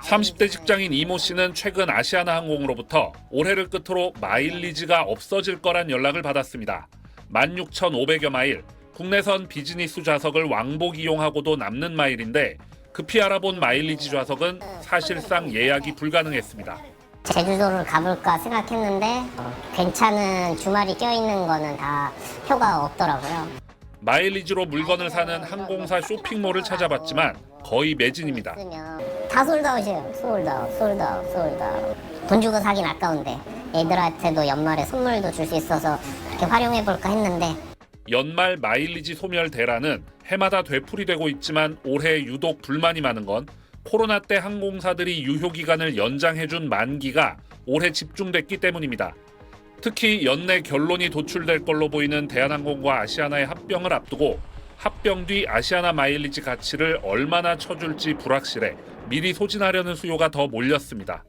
30대 직장인 이모 씨는 최근 아시아나항공으로부터 올해를 끝으로 마일리지가 없어질 거란 연락을 받았습니다. 16,500여 마일, 국내선 비즈니스 좌석을 왕복 이용하고도 남는 마일인데 급히 알아본 마일리지 좌석은 사실상 예약이 불가능했습니다. 제주도를 가볼까 생각했는데 괜찮은 주말이 껴있는 거는 다 표가 없더라고요. 마일리지로 물건을 사는 항공사 쇼핑몰을 찾아봤지만 거의 매진입니다. 다 솔드아웃이에요. 솔드아웃. 돈 주고 사긴 아까운데 애들한테도 연말에 선물도 줄 수 있어서 그렇게 활용해볼까 했는데 연말 마일리지 소멸 대란은 해마다 되풀이되고 있지만 올해 유독 불만이 많은 건 코로나 때 항공사들이 유효기간을 연장해준 만기가 올해 집중됐기 때문입니다. 특히 연내 결론이 도출될 걸로 보이는 대한항공과 아시아나의 합병을 앞두고 합병 뒤 아시아나 마일리지 가치를 얼마나 쳐줄지 불확실해 미리 소진하려는 수요가 더 몰렸습니다.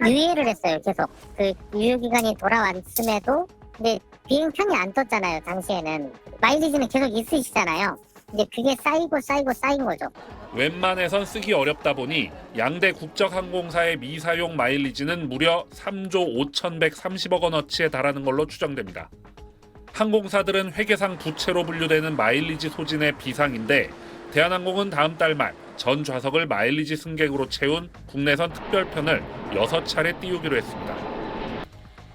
유예를 했어요. 계속 그 유효기간이 돌아왔음에도 근데 비행편이 안 떴잖아요. 당시에는 마일리지는 계속 있으시잖아요. 이제 그게 쌓인 거죠. 웬만해선 쓰기 어렵다 보니 양대 국적항공사의 미사용 마일리지는 무려 3조 5,130억 원어치에 달하는 걸로 추정됩니다. 항공사들은 회계상 부채로 분류되는 마일리지 소진의 비상인데 대한항공은 다음 달 말 전 좌석을 마일리지 승객으로 채운 국내선 특별편을 6차례 띄우기로 했습니다.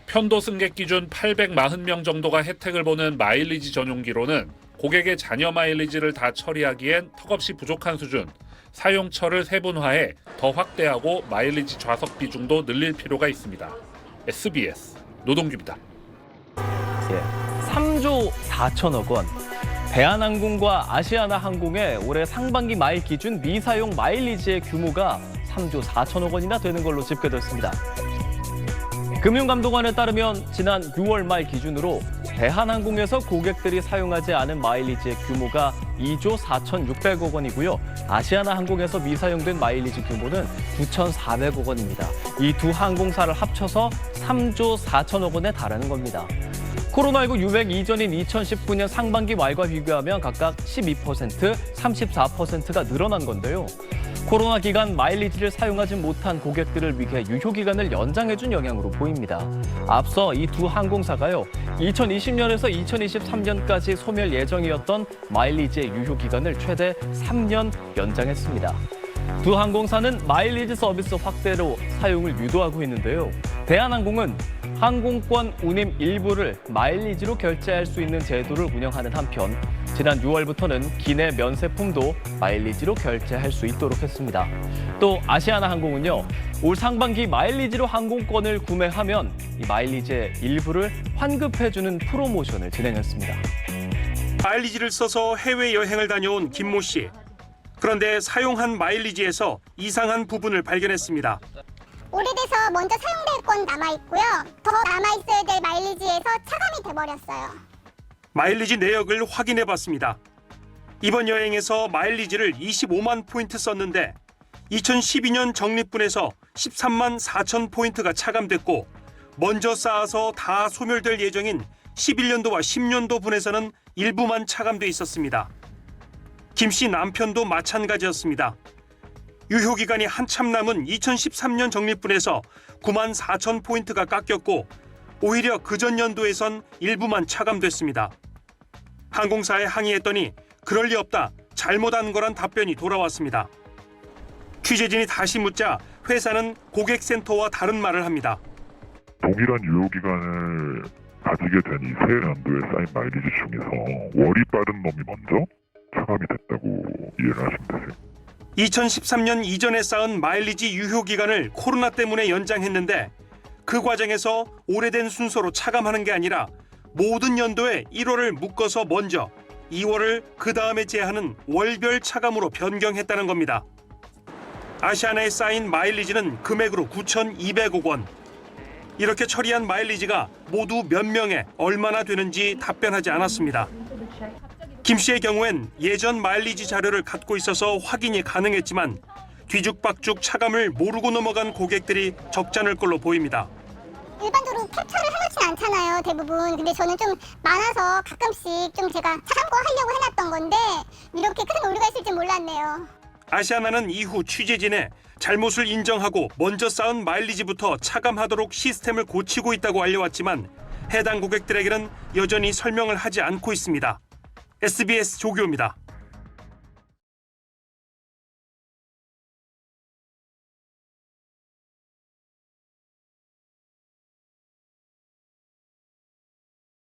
편도 승객 기준 840명 정도가 혜택을 보는 마일리지 전용기로는 고객의 잔여 마일리지를 다 처리하기엔 턱없이 부족한 수준, 사용처를 세분화해 더 확대하고 마일리지 좌석 비중도 늘릴 필요가 있습니다. SBS 노동규입니다. 3조 4천억 원. 대한항공과 아시아나항공의 올해 상반기 마일 기준 미사용 마일리지의 규모가 3조 4천억 원이나 되는 걸로 집계됐습니다. 금융감독원에 따르면 지난 6월 말 기준으로 대한항공에서 고객들이 사용하지 않은 마일리지의 규모가 2조 4,600억 원이고요. 아시아나항공에서 미사용된 마일리지 규모는 9,400억 원입니다. 이 두 항공사를 합쳐서 3조 4천억 원에 달하는 겁니다. 코로나19 유행 이전인 2019년 상반기 말과 비교하면 각각 12%, 34%가 늘어난 건데요. 코로나 기간 마일리지를 사용하지 못한 고객들을 위해 유효기간을 연장해준 영향으로 보입니다. 앞서 이 두 항공사가요, 2020년에서 2023년까지 소멸 예정이었던 마일리지의 유효기간을 최대 3년 연장했습니다. 두 항공사는 마일리지 서비스 확대로 사용을 유도하고 있는데요. 대한항공은 항공권 운임 일부를 마일리지로 결제할 수 있는 제도를 운영하는 한편 지난 6월부터는 기내 면세품도 마일리지로 결제할 수 있도록 했습니다. 또 아시아나항공은요, 올 상반기 마일리지로 항공권을 구매하면 이 마일리지의 일부를 환급해주는 프로모션을 진행했습니다. 마일리지를 써서 해외여행을 다녀온 김모 씨. 그런데 사용한 마일리지에서 이상한 부분을 발견했습니다. 오래돼서 먼저 사용될 건 남아있고요. 더 남아있어야 될 마일리지에서 차감이 돼버렸어요. 마일리지 내역을 확인해봤습니다. 이번 여행에서 마일리지를 25만 포인트 썼는데 2012년 적립분에서 13만 4천 포인트가 차감됐고 먼저 쌓아서 다 소멸될 예정인 11년도와 10년도 분에서는 일부만 차감돼 있었습니다. 김 씨 남편도 마찬가지였습니다. 유효기간이 한참 남은 2013년 적립분에서 9만 4천 포인트가 깎였고 오히려 그전 연도에선 일부만 차감됐습니다. 항공사에 항의했더니 그럴 리 없다, 잘못한 거란 답변이 돌아왔습니다. 취재진이 다시 묻자 회사는 고객센터와 다른 말을 합니다. 동일한 유효기간을 가지게 된 이 새 연도에 쌓인 마일리지 중에서 월이 빠른 놈이 먼저 차감이 됐다고 이해를 하시면 되세요. 2013년 이전에 쌓은 마일리지 유효기간을 코로나 때문에 연장했는데 그 과정에서 오래된 순서로 차감하는 게 아니라 모든 연도에 1월을 묶어서 먼저 2월을 그 다음에 제하는 월별 차감으로 변경했다는 겁니다. 아시아나에 쌓인 마일리지는 금액으로 9,200억 원. 이렇게 처리한 마일리지가 모두 몇 명에 얼마나 되는지 답변하지 않았습니다. 김 씨의 경우엔 예전 마일리지 자료를 갖고 있어서 확인이 가능했지만 뒤죽박죽 차감을 모르고 넘어간 고객들이 적잖을 걸로 보입니다. 일반적으로 캡처를 해놓진 않잖아요, 대부분. 근데 저는 좀 많아서 가끔씩 좀 제가 참고하려고 해놨던 건데 이렇게 큰 오류가 있을 줄 몰랐네요. 아시아나는 이후 취재진에 잘못을 인정하고 먼저 쌓은 마일리지부터 차감하도록 시스템을 고치고 있다고 알려왔지만 해당 고객들에게는 여전히 설명을 하지 않고 있습니다. SBS 조교입니다.